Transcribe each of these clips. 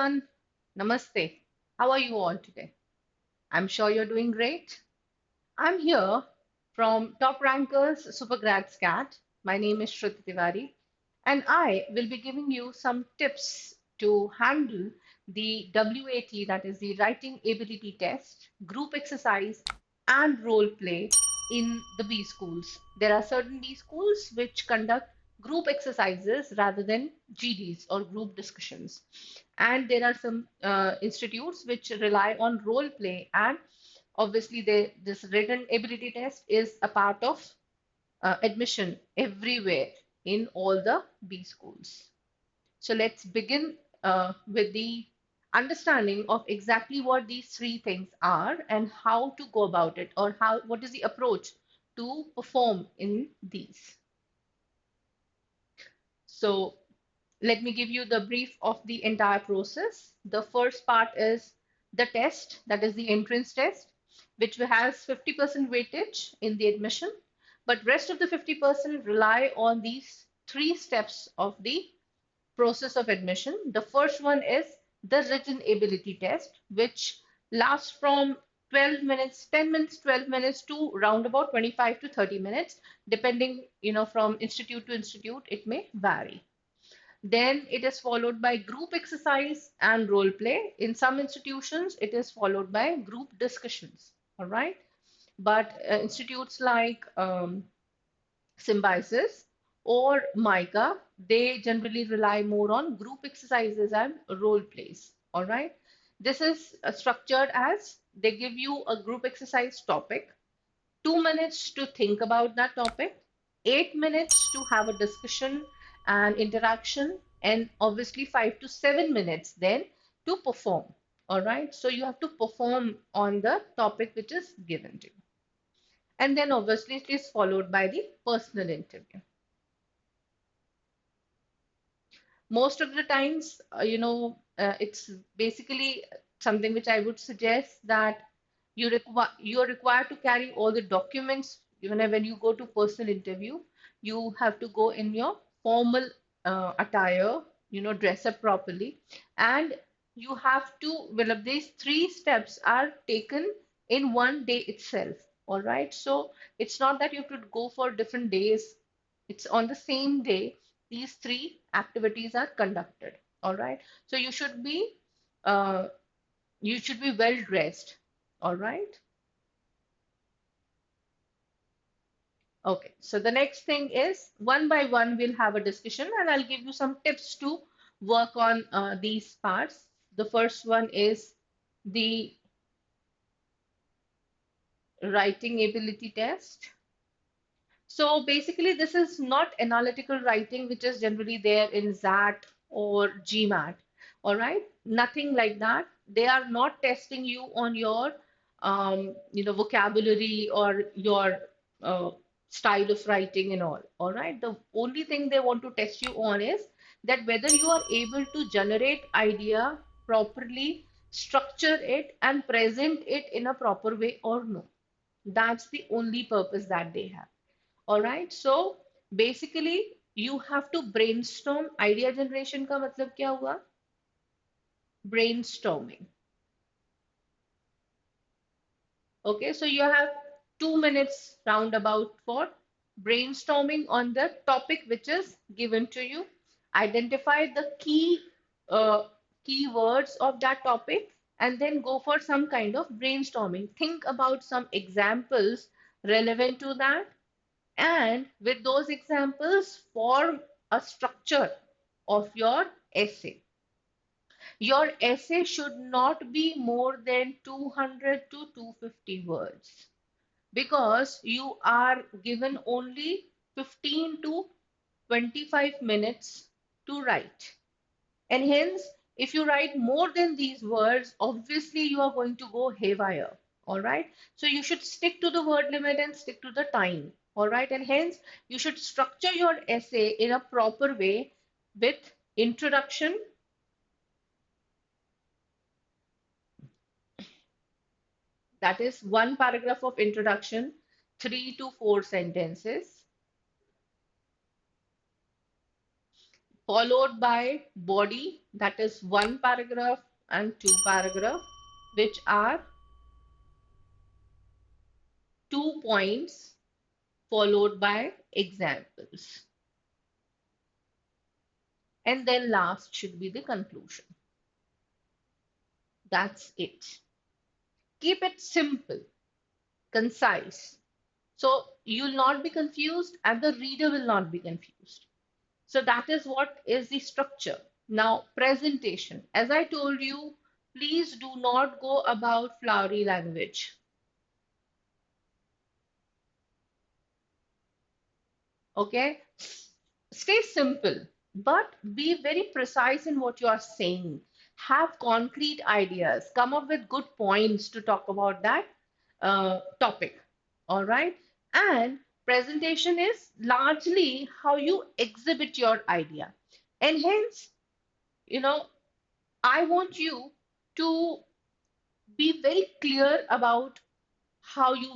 everyone. Namaste. How are you all today? I'm sure you're doing great. I'm here from Top Rankers SuperGrads CAT. My name is Shruti Tiwari, and I will be giving you some tips to handle the WAT, that is the Writing Ability Test, group exercise, and role play in the B schools. There are certain B schools which conduct group exercises rather than GDs or group discussions. And there are some institutes which rely on role play, and obviously this written ability test is a part of admission everywhere in all the B schools. So let's begin with the understanding of exactly what these three things are and how to go about it, or what is the approach to perform in these. So let me give you the brief of the entire process. The first part is the test, that is the entrance test, which has 50% weightage in the admission, but rest of the 50% rely on these three steps of the process of admission. The first one is the written ability test, which lasts from 12 minutes, 10 minutes, 12 minutes to round about 25 to 30 minutes, depending, from institute to institute, it may vary. Then it is followed by group exercise and role play. In some institutions, it is followed by group discussions. All right. But institutes like Symbiosis or MICA, they generally rely more on group exercises and role plays. All right. This is structured as they give you a group exercise topic, 2 minutes to think about that topic, 8 minutes to have a discussion and interaction, and obviously 5 to 7 minutes then to perform. All right. So you have to perform on the topic which is given to you. And then obviously it is followed by the personal interview. Most of the times, it's basically something which I would suggest that you're required to carry all the documents. Even when you go to personal interview, you have to go in your formal attire, dress up properly, and you have to, well, these three steps are taken in one day itself. All right, so it's not that you have to go for different days. It's on the same day these three activities are conducted. All right, so uh, you should be well dressed. All right. Okay, so the next thing is one by one we'll have a discussion, and I'll give you some tips to work on these parts. The first one is the writing ability test. So basically, this is not analytical writing, which is generally there in XAT or GMAT. All right, nothing like that. They are not testing you on your, vocabulary or your uh, style of writing and all. All right, the only thing they want to test you on is that whether you are able to generate idea properly, structure it, and present it in a proper way or no. That's the only purpose that they have. All right, so basically you have to brainstorm. Idea generation का मतलब क्या हुआ? Brainstorming. Okay, so you have 2 minutes roundabout for brainstorming on the topic which is given to you. Identify the uh, keywords of that topic, and then go for some kind of brainstorming. Think about some examples relevant to that, and with those examples form a structure of your essay. Your essay should not be more than 200 to 250 words, because you are given only 15 to 25 minutes to write. And hence, if you write more than these words, obviously you are going to go haywire. All right. So you should stick to the word limit and stick to the time. All right. And hence, you should structure your essay in a proper way with introduction. That is one paragraph of introduction, 3 to 4 sentences. followed by body, that is one paragraph and two paragraph, which are 2 points, followed by examples. And then last should be the conclusion. That's it. Keep it simple, concise. So you'll not be confused and the reader will not be confused. So that is what is the structure. Now, presentation. As I told you, please do not go about flowery language. Okay? Stay simple, but be very precise in what you are saying. Have concrete ideas. Come up with good points to talk about that topic. All right? And presentation is largely how you exhibit your idea. And hence, you know, I want you to be very clear about how you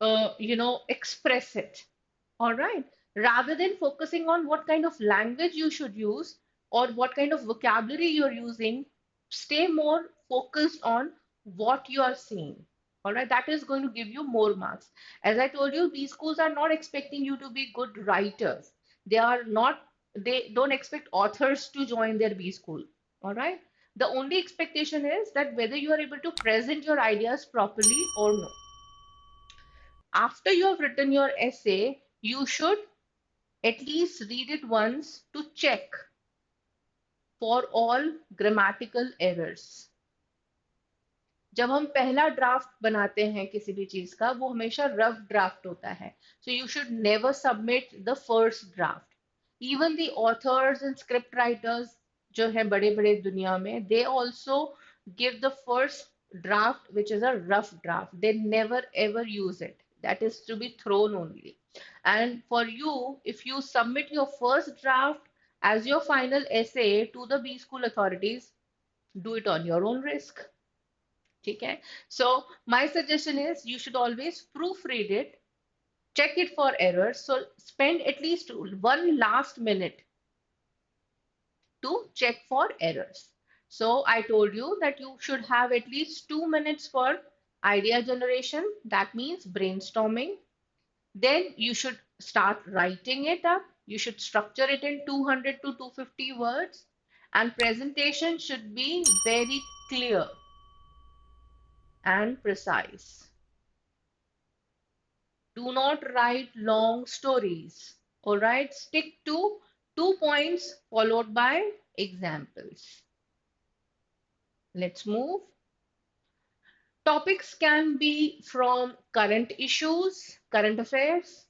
will, express it. All right. Rather than focusing on what kind of language you should use or what kind of vocabulary you're using, stay more focused on what you are saying. All right. That is going to give you more marks. As I told you, B schools are not expecting you to be good writers. They are not, they don't expect authors to join their B school. All right. The only expectation is that whether you are able to present your ideas properly or no. After you have written your essay, you should at least read it once to check for all grammatical errors. जब हम पहला draft बनाते हैं किसी भी चीज का वो हमेशा रफ ड्राफ्ट होता है so you should never submit the first draft even the author's and script writers जो है बड़े बड़े दुनिया में they also give the first draft which is a rough draft. They never ever use it. That is to be thrown only. And for you, if you submit your first draft as your final essay to the B school authorities, do it on your own risk. Okay. So my suggestion is you should always proofread it, check it for errors. So spend at least one last minute to check for errors. So I told you that you should have at least 2 minutes for idea generation. That means brainstorming. Then you should start writing it up. You should structure it in 200 to 250 words. And presentation should be very clear and precise. Do not write long stories. All right, stick to 2 points followed by examples. Let's move. Topics can be from current issues, current affairs.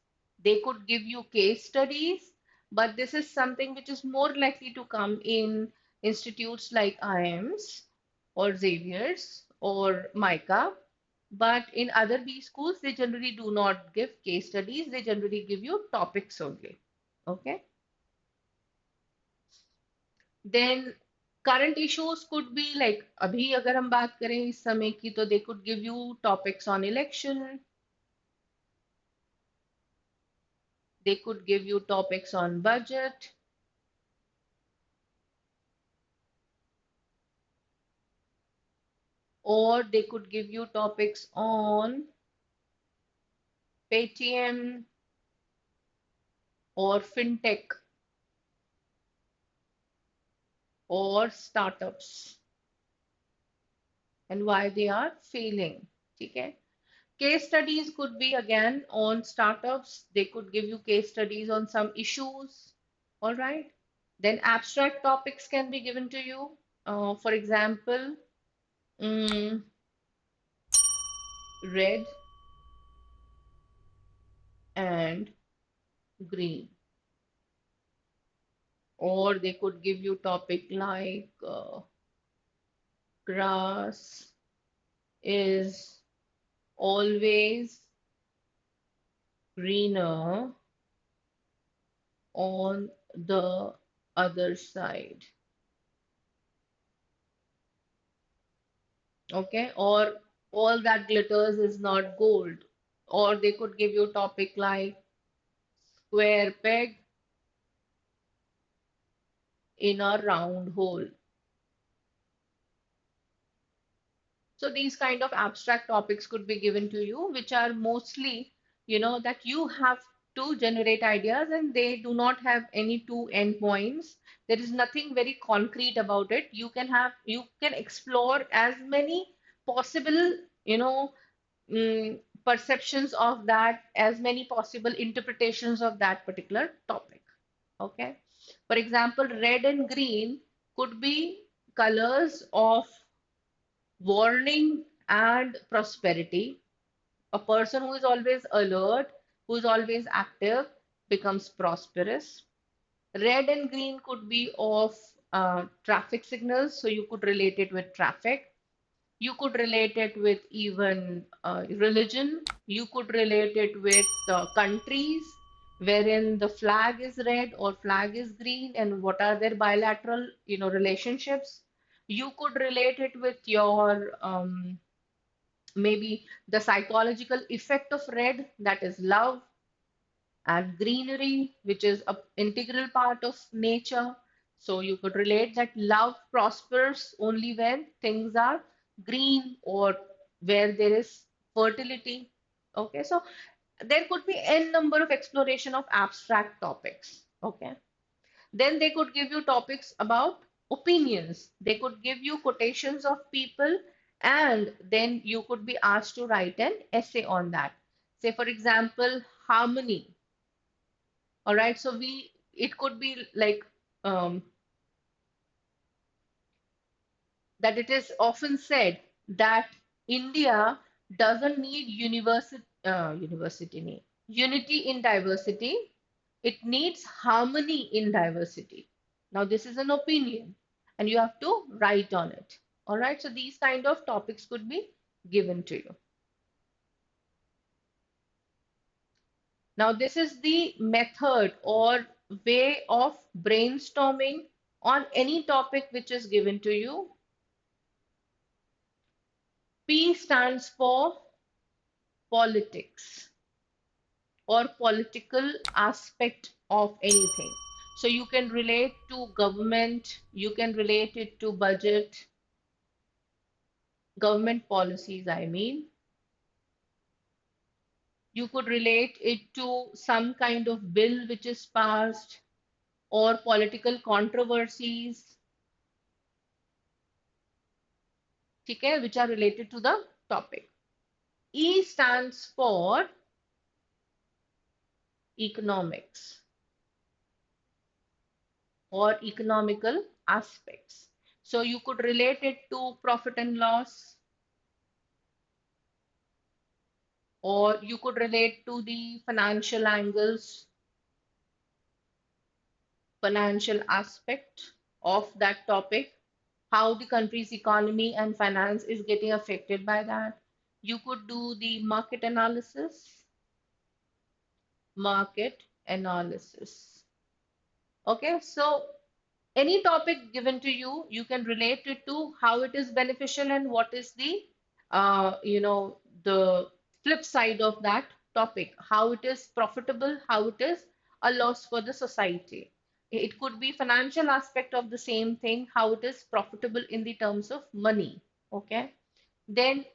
They could give you case studies, but this is something which is more likely to come in institutes like IIMs or Xavier's or MICA. But in other B schools, they generally do not give case studies. They generally give you topics only. Okay. Then current issues could be like अभी अगर हम बात करें इस समय की तो they could give you topics on election. They could give you topics on budget. Or they could give you topics on Paytm or fintech or startups and why they are failing. Okay. Case studies could be again on startups. They could give you case studies on some issues. All right. Then abstract topics can be given to you. For example, mm, red and green. Or they could give you topic like grass is always greener on the other side. Okay, or all that glitters is not gold. Or they could give you a topic like square peg in a round hole. So these kind of abstract topics could be given to you, which are mostly, that you have to generate ideas and they do not have any two endpoints. There is nothing very concrete about it. You can explore as many possible, perceptions of that, as many possible interpretations of that particular topic. Okay. For example, red and green could be colors of warning and prosperity. A person who is always alert, who is always active, becomes prosperous. Red and green could be of traffic signals, so you could relate it with traffic. You could relate it with even religion. You could relate it with countries wherein the flag is red or flag is green and what are their bilateral, relationships. You could relate it with your maybe the psychological effect of red, that is love, and greenery, which is an integral part of nature. So you could relate that love prospers only when things are green or where there is fertility. Okay, so there could be n number of exploration of abstract topics. Okay, then they could give you topics about opinions. They could give you quotations of people, and then you could be asked to write an essay on that. Say, for example, harmony. All right, so it could be like that it is often said that India doesn't need unity in diversity. It needs harmony in diversity. Now, this is an opinion, and you have to write on it. All right, so these kind of topics could be given to you. Now, this is the method or way of brainstorming on any topic which is given to you. P stands for politics or political aspect of anything. So you can relate to government, you can relate it to budget, government policies, I mean. You could relate it to some kind of bill which is passed or political controversies, okay, which are related to the topic. E stands for economics or economical aspects. So you could relate it to profit and loss, or you could relate to the financial angles, financial aspect of that topic, how the country's economy and finance is getting affected by that. You could do the market analysis. Okay, so any topic given to you, you can relate it to how it is beneficial and what is the flip side of that topic, how it is profitable, how it is a loss for the society. It could be financial aspect of the same thing, how it is profitable in the terms of money. Okay. Then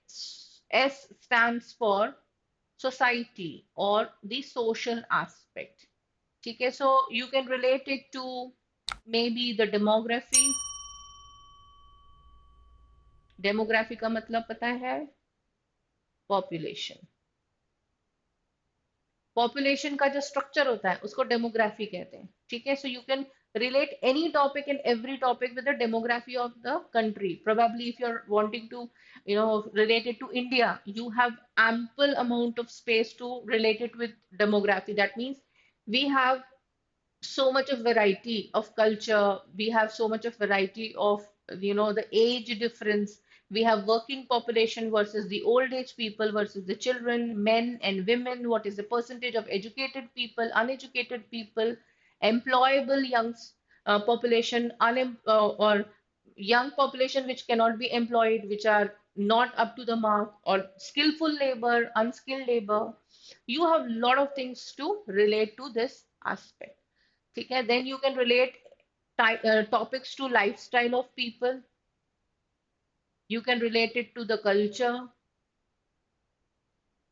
S stands for society or the social aspect. Okay, so you can relate it to maybe the demography. Demography का मतलब पता है? Population. Population का जो structure होता है उसको demography कहते हैं. ठीक है, so you can relate any topic and every topic with the demography of the country. Probably if you're wanting to, relate it to India, you have ample amount of space to relate it with demography. That means we have so much of variety of culture. We have so much of variety of, the age difference. We have working population versus the old age people versus the children, men and women. What is the percentage of educated people, uneducated people, employable young population, or young population which cannot be employed, which are not up to the mark, or skillful labor, unskilled labor. You have a lot of things to relate to this aspect. ठीक है, then you can relate topics to lifestyle of people. You can relate it to the culture,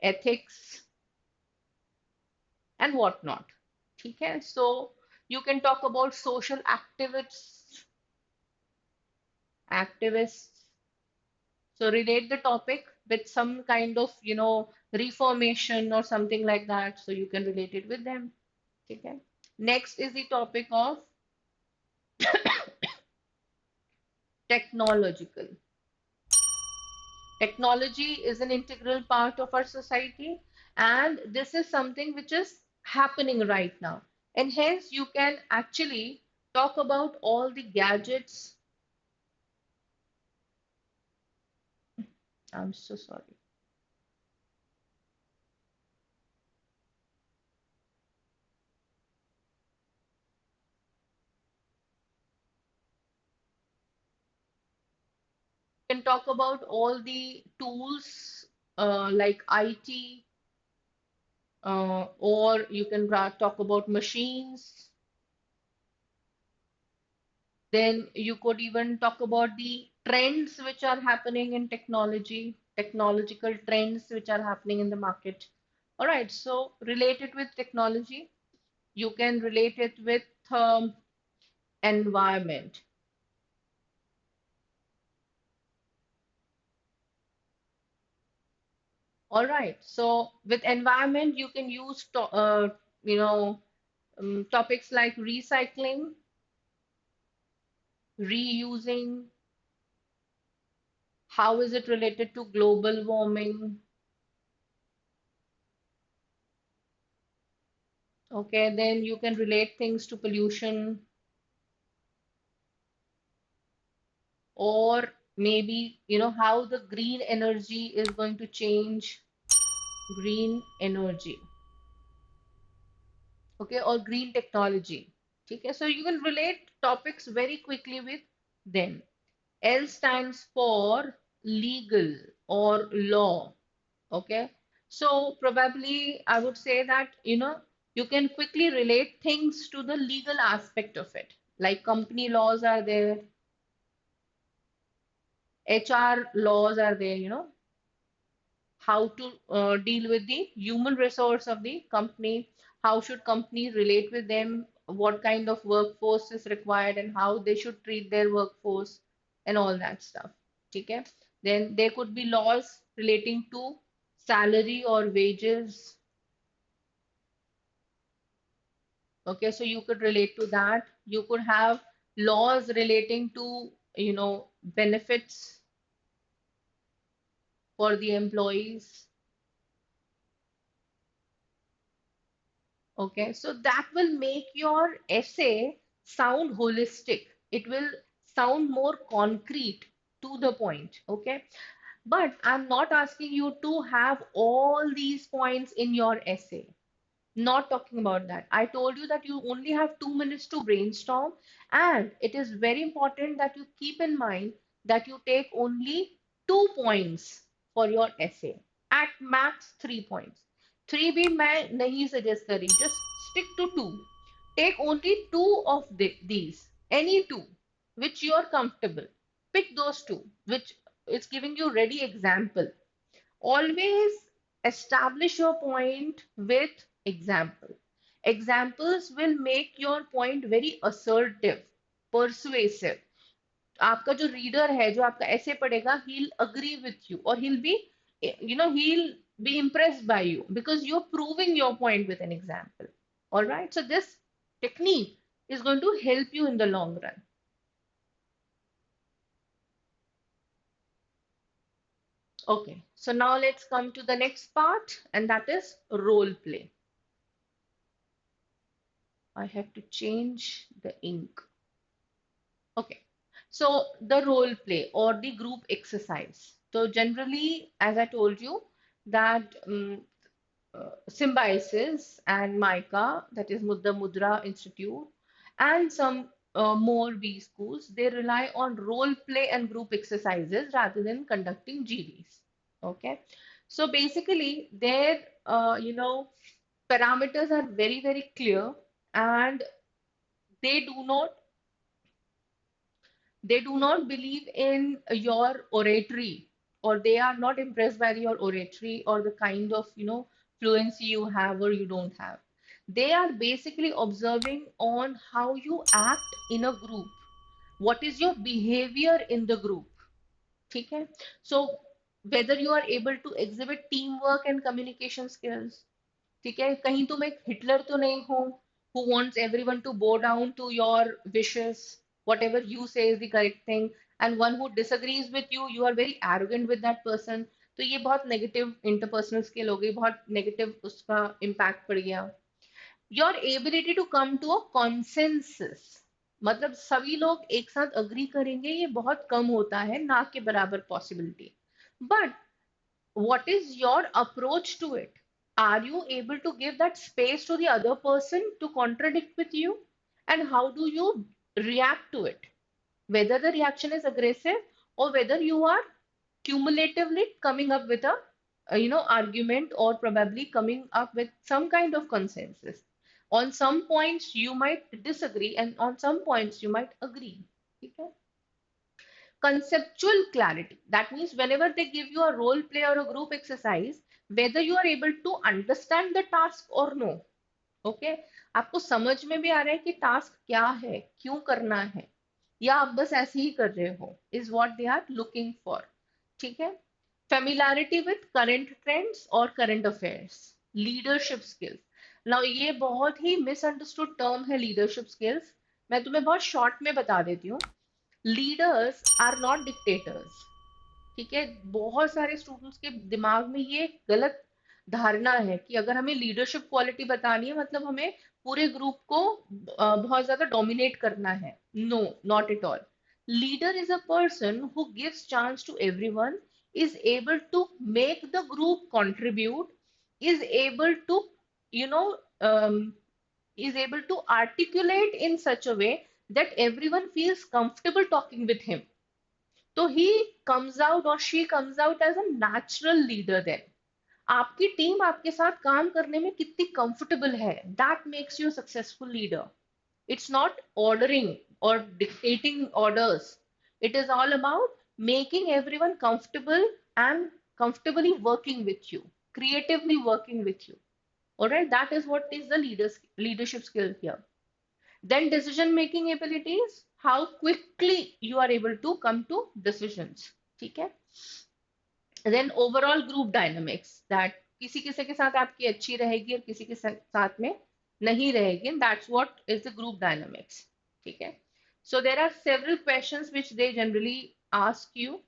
ethics, and whatnot. Okay, so you can talk about social activists. So relate the topic with some kind of, reformation or something like that. So you can relate it with them. Okay. Next is the topic of technological. Technology is an integral part of our society, and this is something which is happening right now. And hence, you can actually talk about all the gadgets. I'm so sorry. You can talk about all the tools like IT, or you can talk about machines. Then you could even talk about the trends which are happening in technology, technological trends which are happening in the market. All right, so relate it with technology. You can relate it with environment. All right, so with environment, you can use you know topics like recycling, reusing. How is it related to global warming? Okay, then you can relate things to pollution, or maybe how the green energy is going to change. Green energy, okay, or green technology. Okay, so you can relate topics very quickly with them. L stands for legal or law. Okay, so probably I would say that you can quickly relate things to the legal aspect of it, like company laws are there, HR laws are there, how to deal with the human resource of the company, how should companies relate with them, what kind of workforce is required, and how they should treat their workforce, and all that stuff. Okay. Then there could be laws relating to salary or wages. Okay, so you could relate to that. You could have laws relating to, benefits for the employees. Okay, so that will make your essay sound holistic. It will sound more concrete, to the point. Okay, but I'm not asking you to have all these points in your essay. Not talking about that. I told you that you only have 2 minutes to brainstorm, and it is very important that you keep in mind that you take only 2 points for your essay. At max 3 points. Three भी मैं नहीं suggest करी. Just stick to two. Take only two of these, any two, which you are comfortable. Pick those two, which is giving you ready example. Always establish your point with example. Examples will make your point very assertive, persuasive. आपका जो reader है, जो आपका ऐसे पढ़ेगा, he'll agree with you, or he'll be impressed by you because you're proving your point with an example. All right, so this technique is going to help you in the long run. Okay, so now let's come to the next part, and that is role play. I have to change the ink. Okay, so the role play or the group exercise. So generally, as I told you, that Symbiosis and MICA, that is the Mudra Institute, and some more B schools, they rely on role play and group exercises rather than conducting GDs. Okay, so basically, their parameters are very, very clear, and they do not They do not believe in your oratory, or they are not impressed by your oratory or the kind of, fluency you have or you don't have. They are basically observing on how you act in a group. What is your behavior in the group? ठीक है? So whether you are able to exhibit teamwork and communication skills, ठीक है, कहीं तुम एक Hitler तो नहीं हो who wants everyone to bow down to your wishes, whatever you say is the correct thing, and one who disagrees with you, you are very arrogant with that person. तो ये बहुत नेगेटिव इंटरपर्सनल स्किल हो गई, बहुत negative उसका impact पड़ गया. Your ability to come to a consensus, मतलब सभी लोग एक साथ अग्री करेंगे, ये बहुत कम होता है, ना के बराबर possibility. But what is your approach to it? Are you able to give that space to the other person to contradict with you? And how do you react to it? Whether the reaction is aggressive or whether you are cumulatively coming up with a argument, or probably coming up with some kind of consensus. On some points you might disagree and on some points you might agree. Okay? Conceptual clarity. That means whenever they give you a role play or a group exercise, whether you are able to understand the task or no. Okay, आपको समझ में भी आ रहा है कि task क्या है, क्यों करना है, या आप बस ऐसे ही कर रहे हो, is what they are looking for. ठीक है. फेमिलैरिटी विद करंट ट्रेंड्स और current affairs. Leadership skills. Now ये बहुत ही मिसअंडरस्टूड टर्म है लीडरशिप स्किल्स. मैं तुम्हें बहुत शॉर्ट में बता देती हूँ. Leaders are not dictators. ठीक है. बहुत सारे स्टूडेंट्स के दिमाग में ये गलत धारणा है कि अगर हमें लीडरशिप क्वालिटी बतानी है मतलब हमें पूरे ग्रुप को बहुत ज्यादा डोमिनेट करना है. No, not at all. Leader is a person who gives chance to everyone, is able to make the group contribute, is able to, you know, um, is able to articulate in such a way that everyone feels comfortable talking with him. So he comes out or she comes out as a natural leader then. आपकी team आपके साथ काम करने में कितनी comfortable है, that makes you successful leader. It's not ordering और dictating orders. It is all about making everyone comfortable and comfortably working with you, creatively working with you. All right, that is what is the leadership skill here. Then decision making abilities, how quickly you are able to come to decisions. ठीक है. Then overall group dynamics, that किसी किसी के साथ आपकी अच्छी रहेगी और किसी के साथ में नहीं रहेगी, and that's what is the group dynamics. ठीक है. So there are several questions which they generally ask you,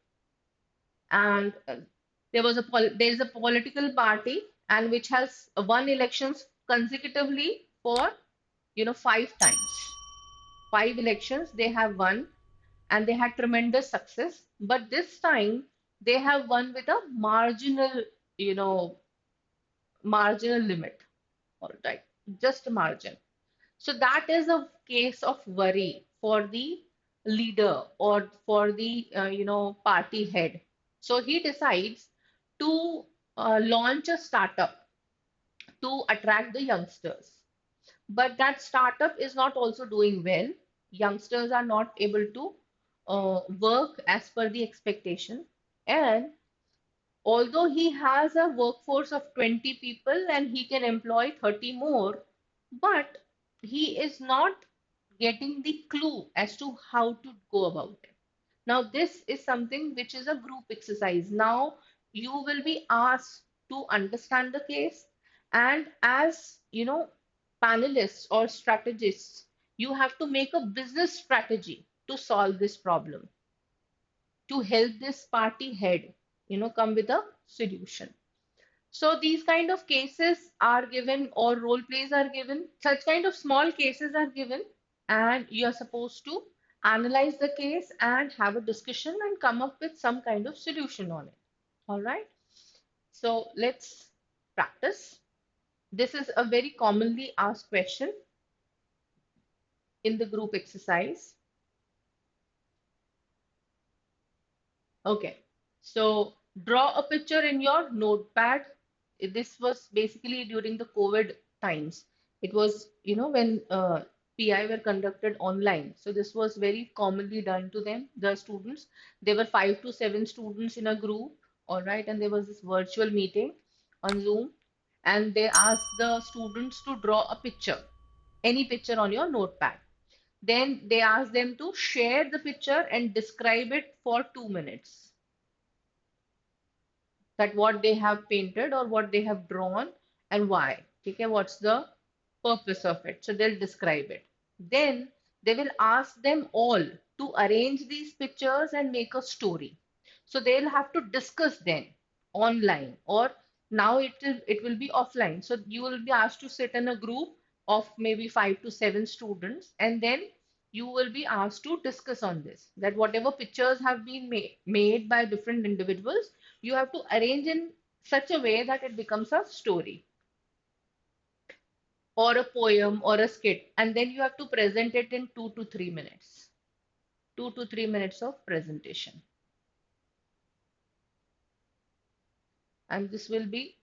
and there is a political party and which has won elections consecutively for 5 times. 5 elections they have won, and they had tremendous success. But this time they have won with a you know, marginal limit. All right, just a margin. So that is a case of worry for the leader or for the party head. So he decides to launch a startup to attract the youngsters. But that startup is not also doing well. Youngsters are not able to work as per the expectation. And although he has a workforce of 20 people and he can employ 30 more, but he is not getting the clue as to how to go about it. Now, this is something which is a group exercise. Now, you will be asked to understand the case, and as panelists or strategists, you have to make a business strategy to solve this problem, to help this party head, come with a solution. So these kind of cases are given or role plays are given. Such kind of small cases are given, and you are supposed to analyze the case and have a discussion and come up with some kind of solution on it. All right. So let's practice. This is a very commonly asked question in the group exercise. Okay. So draw a picture in your notepad. This was basically during the COVID times. It was, when PI were conducted online. So this was very commonly done to them, the students. There were 5 to 7 students in a group, all right, and there was this virtual meeting on Zoom, and they asked the students to draw a picture, any picture on your notepad. Then they asked them to share the picture and describe it for 2 minutes, that what they have painted or what they have drawn and why. Okay, what's the purpose of it? So they'll describe it. Then they will ask them all to arrange these pictures and make a story. So they'll have to discuss then online, or now it will be offline. So you will be asked to sit in a group of maybe 5 to 7 students, and then you will be asked to discuss on this, that whatever pictures have been made by different individuals, you have to arrange in such a way that it becomes a story or a poem or a skit, and then you have to present it in 2 to 3 minutes. 2 to 3 minutes of presentation, and this will be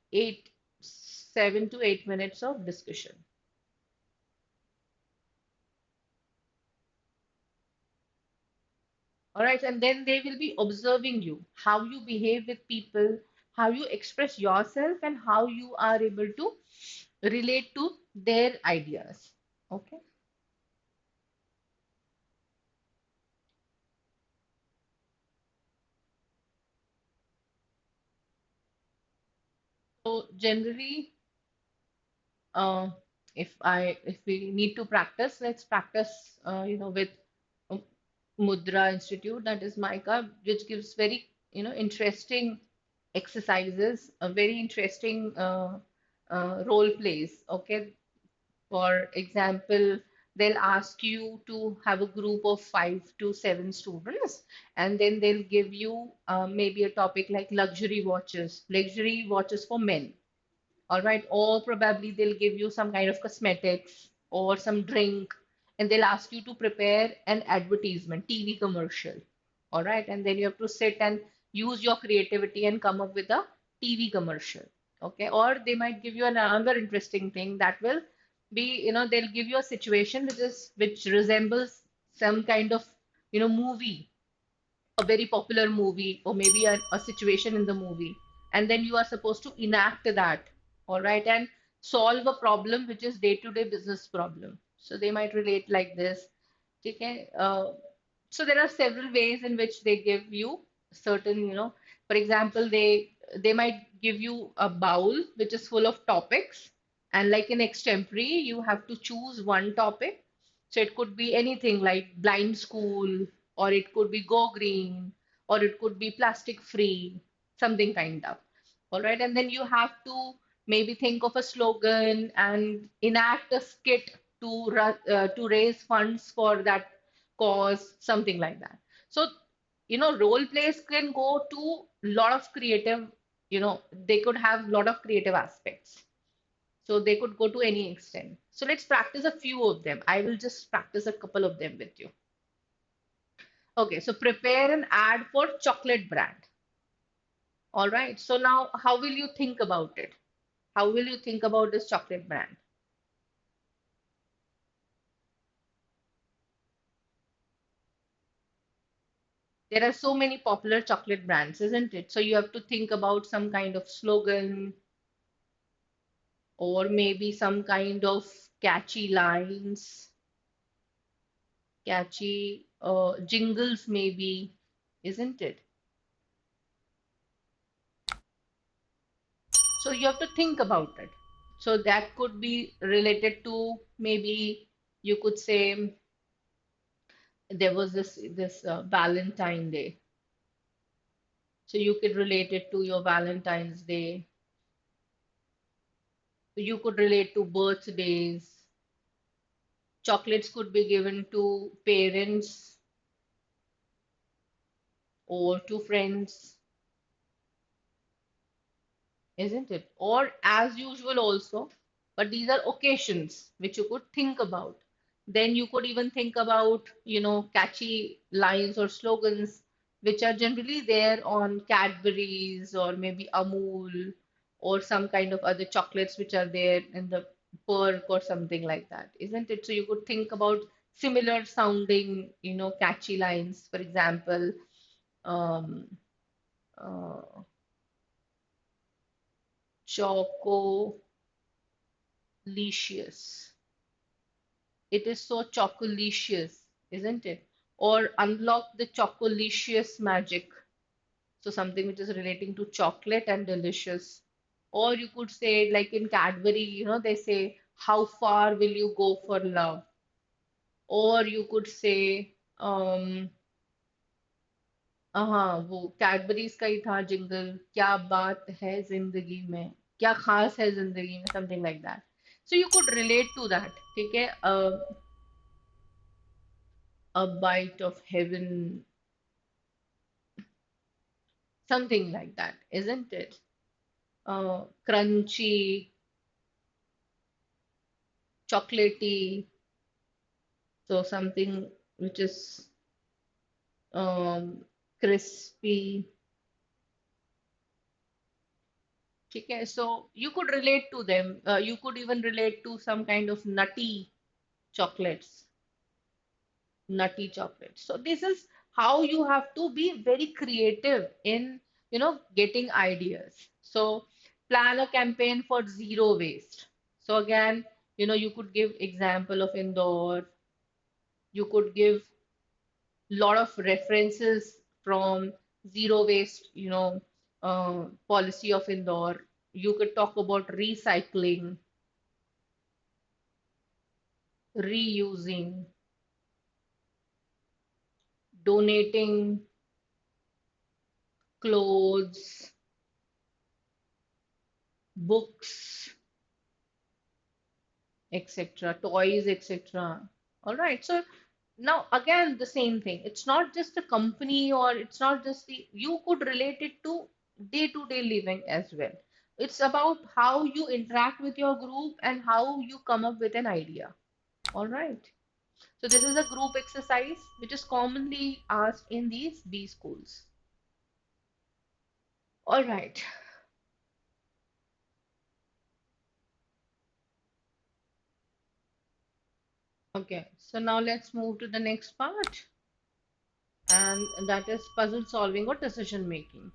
7 to 8 minutes of discussion. All right, and then they will be observing you, how you behave with people, how you express yourself, and how you are able to relate to their ideas. Okay. So generally, uh, if we need to practice, let's practice, with um, Mudra Institute, that is MICA, which gives very, interesting exercises, a very interesting role plays. Okay. For example, they'll ask you to have a group of 5 to 7 students, and then they'll give you maybe a topic like luxury watches for men. All right. Or probably they'll give you some kind of cosmetics or some drink, and they'll ask you to prepare an advertisement, TV commercial. All right. And then you have to sit and use your creativity and come up with a TV commercial. Okay. Or they might give you another interesting thing that will be, they'll give you a situation which resembles some kind of, movie, a very popular movie, or maybe a situation in the movie, and then you are supposed to enact that, all right, and solve a problem which is day-to-day business problem. So they might relate like this. Okay. So there are several ways in which they give you certain, for example, they might give you a bowl which is full of topics, and like in extempore, you have to choose one topic. So it could be anything like blind school, or it could be go green, or it could be plastic free, something kind of. All right, and then you have to maybe think of a slogan and enact a skit to raise funds for that cause, something like that. So, role plays can go to lot of creative, they could have lot of creative aspects. So they could go to any extent. So let's practice a few of them. I will just practice a couple of them with you. Okay, so prepare an ad for chocolate brand. All right. So now how will you think about it? How will you think about this chocolate brand? There are so many popular chocolate brands, isn't it? So you have to think about some kind of slogan, or maybe some kind of catchy lines, catchy jingles, maybe, isn't it? So you have to think about it. So that could be related to, maybe you could say, there was this Valentine Day. So you could relate it to your Valentine's Day. You could relate to birthdays. Chocolates could be given to parents or to friends, isn't it? Or as usual also, but these are occasions which you could think about. Then you could even think about, catchy lines or slogans which are generally there on Cadbury's or maybe Amul, or some kind of other chocolates which are there in the perk or something like that, isn't it? So you could think about similar sounding, catchy lines. For example, um, uh, chocolicious. It is so chocolicious, isn't it? Or unlock the chocolicious magic. So something which is relating to chocolate and delicious. Or you could say, like in Cadbury, they say, how far will you go for love? Or you could say, हाँ वो Cadbury's का ही था jingle, क्या बात है जिंदगी में, क्या खास है जिंदगी में, something like that. So you could relate to that. ठीक है. A bite of heaven, something like that, isn't it? Crunchy, chocolatey, so something which is crispy. ठीक है. So you could relate to them. You could even relate to some kind of chocolates, nutty chocolate. So this is how you have to be very creative in, getting ideas. So plan a campaign for zero waste. So again, you could give example of Indore. You could give lot of references from zero waste, policy of Indore. You could talk about recycling, reusing, donating clothes, books, etc., toys, etc. All right. So now again, the same thing. It's not just a company, or it's not just you could relate it to day-to-day living as well. It's about how you interact with your group and how you come up with an idea. All right. So this is a group exercise which is commonly asked in these B schools. All right. Okay. So now let's move to the next part, and that is puzzle solving or decision making.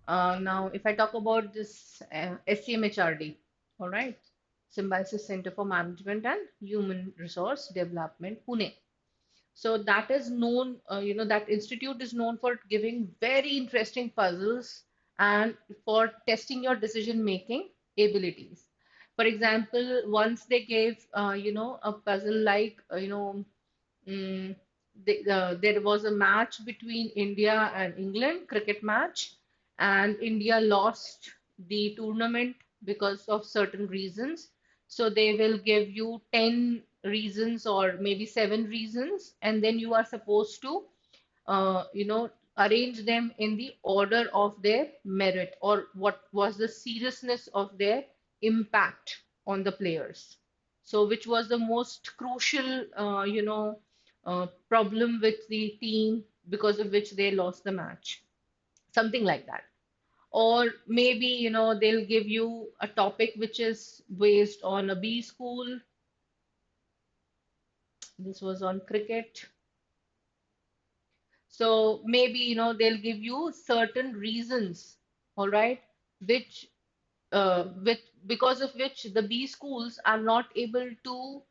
Now, if I talk about this SCMHRD, all right, Symbiosis Center for Management and Human Resource Development, Pune. So that is known, that institute is known for giving very interesting puzzles and for testing your decision making abilities. For example, once they gave, a puzzle like, Mm, there was a match between India and England, cricket match, and India lost the tournament because of certain reasons. So they will give you 10 reasons or maybe 7 reasons, and then you are supposed to arrange them in the order of their merit or what was the seriousness of their impact on the players. So, which was the most crucial, problem with the team because of which they lost the match, something like that. Or maybe, they'll give you a topic which is based on a B school. This was on cricket. So maybe, they'll give you certain reasons, all right, which with because of which the B schools are not able to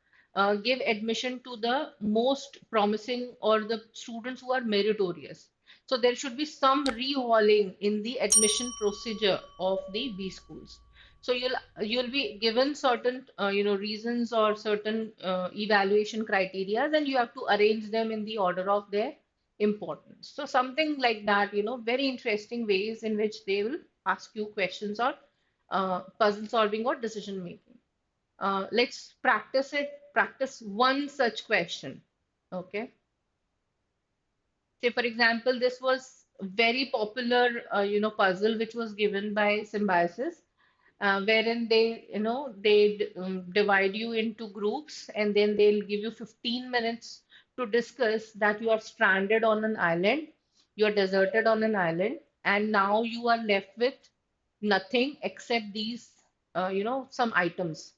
give admission to the most promising or the students who are meritorious. So there should be some rehauling in the admission procedure of the B schools. So you'll be given certain reasons or certain evaluation criteria, and you have to arrange them in the order of their importance. So something like that, very interesting ways in which they will ask you questions or puzzle solving or decision making. Let's practice it. Practice one such question. Okay. Say, for example, this was very popular, puzzle which was given by Symbiosis, wherein they divide you into groups, and then they'll give you 15 minutes to discuss that you are stranded on an island, you are deserted on an island, and now you are left with nothing except these, some items.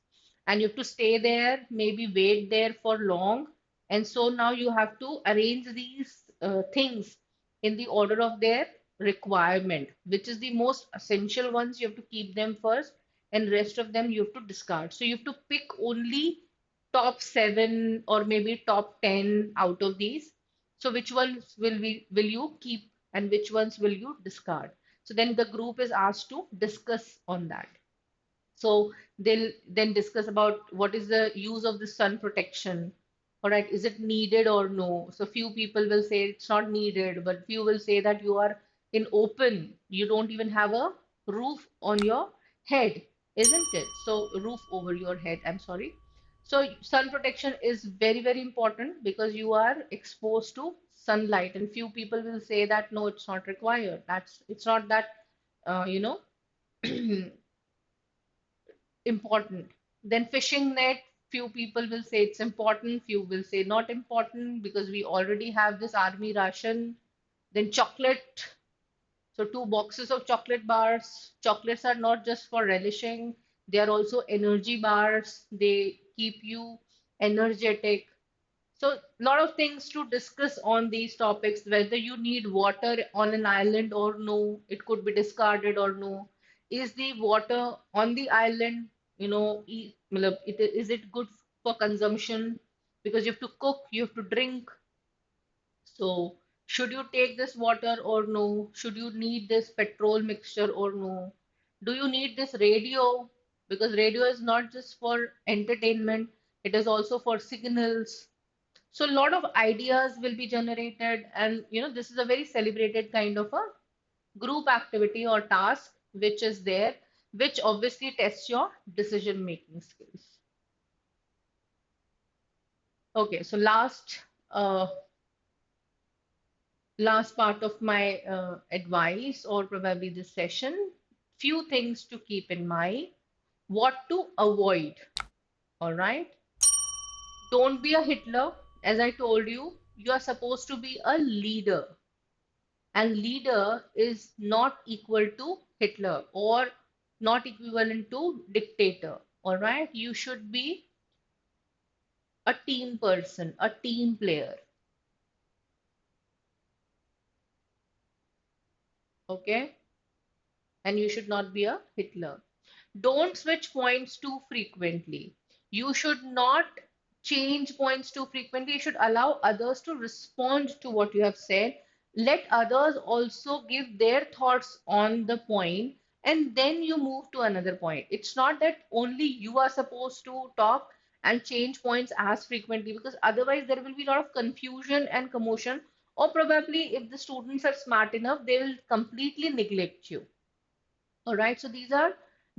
and you have to stay there, maybe wait there for long. And so now you have to arrange these things in the order of their requirement, which is the most essential ones. You have to keep them first, and rest of them you have to discard. So you have to pick only top 7 or maybe top 10 out of these. So which ones will you keep and which ones will you discard? So then the group is asked to discuss on that. So they'll then discuss about what is the use of the sun protection. All right, is it needed or no? So few people will say it's not needed, but few will say that you are in open. You don't even have a roof on your head, isn't it? So roof over your head, I'm sorry. So sun protection is very, very important because you are exposed to sunlight, and few people will say that no, it's not required. It's not that uh, you know important. Then fishing net, few people will say it's important, few will say not important because we already have this army ration. Then chocolate, so 2 boxes of chocolate bars. Chocolates are not just for relishing, they are also energy bars. They keep you energetic. So, a lot of things to discuss on these topics, whether you need water on an island or no, it could be discarded or no. Is the water on the island, matlab, is it good for consumption? Because you have to cook, you have to drink. So, should you take this water or no? Should you need this petrol mixture or no? Do you need this radio? Because radio is not just for entertainment, it is also for signals. So a lot of ideas will be generated, and this is a very celebrated kind of a group activity or task which is there, which obviously tests your decision making skills. Okay, so last part of my advice, or probably this session, few things to keep in mind, what to avoid. All right, don't be a Hitler. As I told you, you are supposed to be a leader. And leader is not equal to Hitler or not equivalent to dictator. All right, you should be a team person, a team player. Okay, and you should not be a Hitler. Don't switch points too frequently. You should not change points too frequently. You should allow others to respond to what you have said. Let others also give their thoughts on the point, and then you move to another point. It's not that only you are supposed to talk and change points as frequently, because otherwise there will be a lot of confusion and commotion, or probably if the students are smart enough, they will completely neglect you. All right, so these are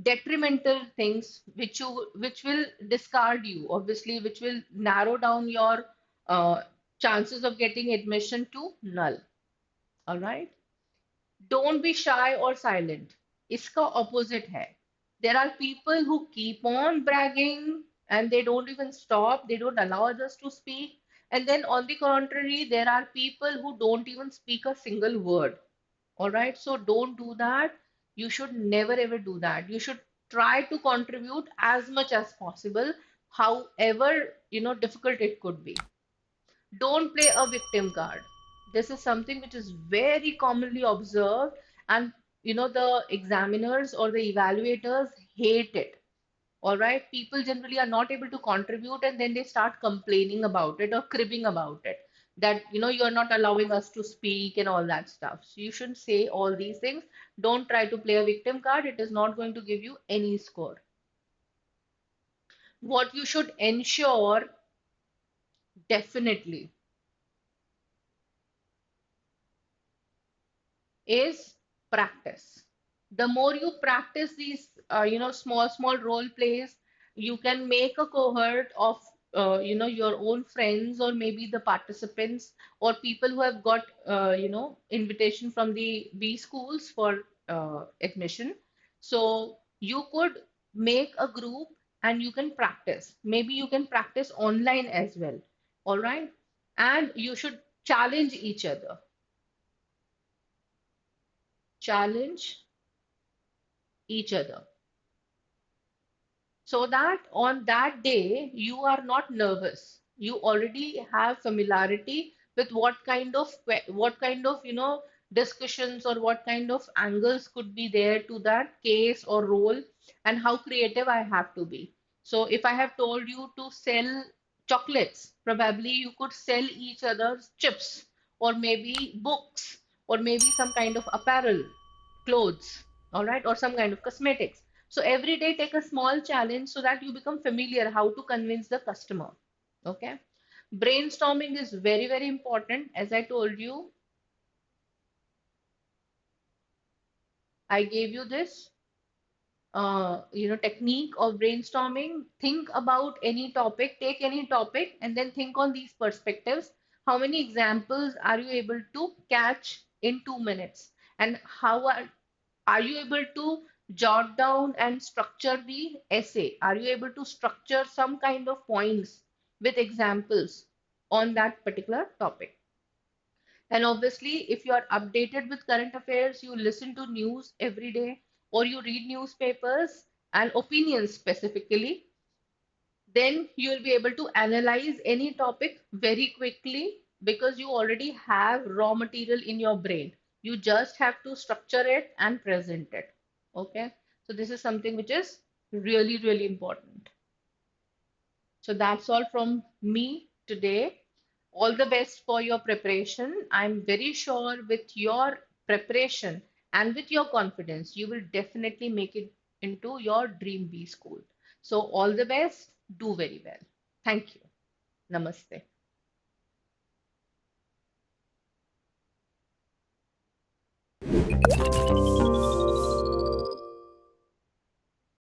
detrimental things which will discard you, obviously, which will narrow down your uh, chances of getting admission to null. All right, don't be shy or silent. Iska opposite hai. There are people who keep on bragging and they don't even stop. They don't allow others to speak. And then on the contrary, there are people who don't even speak a single word. All right, so don't do that. You should never ever do that. You should try to contribute as much as possible, however, difficult it could be. Don't play a victim card. This is something which is very commonly observed, and the examiners or the evaluators hate it. All right, people generally are not able to contribute, and then they start complaining about it or cribbing about it. That you're not allowing us to speak and all that stuff. So you shouldn't say all these things. Don't try to play a victim card. It is not going to give you any score. What you should ensure, definitely, is practice. The more you practice these, small role plays, you can make a cohort of, your own friends, or maybe the participants, or people who have got, invitation from the B schools for admission. So you could make a group and you can practice. Maybe you can practice online as well. All right. And you should challenge each other. Challenge each other. so that on that day you are not nervous. You already have familiarity with what kind of discussions or what kind of angles could be there to that case or role, and how creative I have to be. So if I have told you to sell chocolates, probably you could sell each other's chips, or maybe books, or maybe some kind of apparel, clothes, all right, or some kind of cosmetics. So every day take a small challenge so that you become familiar how to convince the customer. Okay. Brainstorming is very, very important. As I told you, I gave you this technique of brainstorming. Think about any topic, take any topic, and then think on these perspectives. How many examples are you able to catch in 2 minutes? And are you able to jot down and structure the essay? Are you able to structure some kind of points with examples on that particular topic? And obviously, if you are updated with current affairs, you listen to news every day, or you read newspapers and opinions specifically, then you will be able to analyze any topic very quickly because you already have raw material in your brain. You just have to structure it and present it. Okay. So this is something which is really, really important. So that's all from me today. All the best for your preparation. I'm very sure with your preparation and with your confidence, you will definitely make it into your dream B school. So all the best. Do very well. Thank you. Namaste.